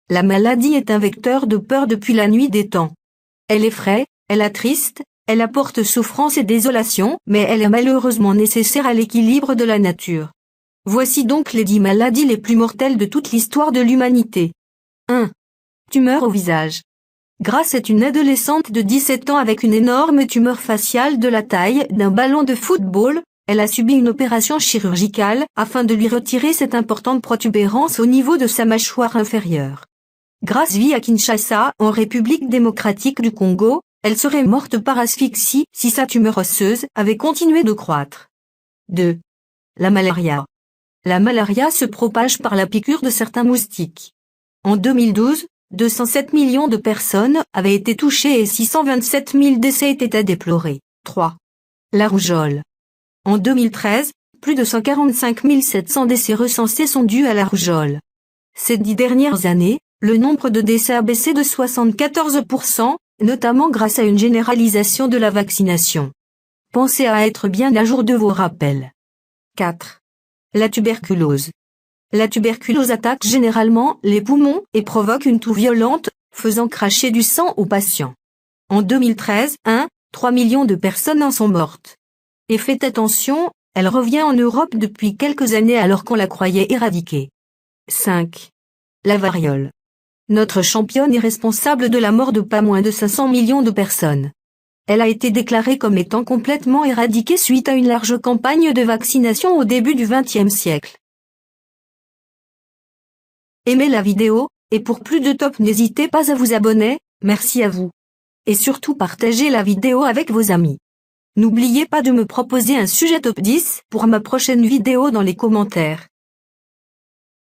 La maladie est un vecteur de peur depuis la nuit des temps. Elle effraie, elle attriste, elle apporte souffrance et désolation, mais elle est malheureusement nécessaire à l'équilibre de la nature. Voici donc les 10 maladies les plus mortelles de toute l'histoire de l'humanité. 1. Tumeur au visage. Grace est une adolescente de 17 ans avec une énorme tumeur faciale de la taille d'un ballon de football. Elle a subi une opération chirurgicale afin de lui retirer cette importante protubérance au niveau de sa mâchoire inférieure. Grace vit à Kinshasa, en République démocratique du Congo. Elle serait morte par asphyxie si sa tumeur osseuse avait continué de croître. 2. La malaria. La malaria se propage par la piqûre de certains moustiques. En 2012, 207 millions de personnes avaient été touchées et 627 000 décès étaient à déplorer. 3. La rougeole. En 2013, plus de 145 700 décès recensés sont dus à la rougeole. Ces 10 dernières années, le nombre de décès a baissé de 74%, notamment grâce à une généralisation de la vaccination. Pensez à être bien à jour de vos rappels. 4. La tuberculose. La tuberculose attaque généralement les poumons et provoque une toux violente, faisant cracher du sang aux patients. En 2013, 3 millions de personnes en sont mortes. Et faites attention, elle revient en Europe depuis quelques années alors qu'on la croyait éradiquée. 5. La variole. Notre championne est responsable de la mort de pas moins de 500 millions de personnes. Elle a été déclarée comme étant complètement éradiquée suite à une large campagne de vaccination au début du XXe siècle. Aimez la vidéo, et pour plus de top n'hésitez pas à vous abonner, merci à vous. Et surtout partagez la vidéo avec vos amis. N'oubliez pas de me proposer un sujet top 10 pour ma prochaine vidéo dans les commentaires.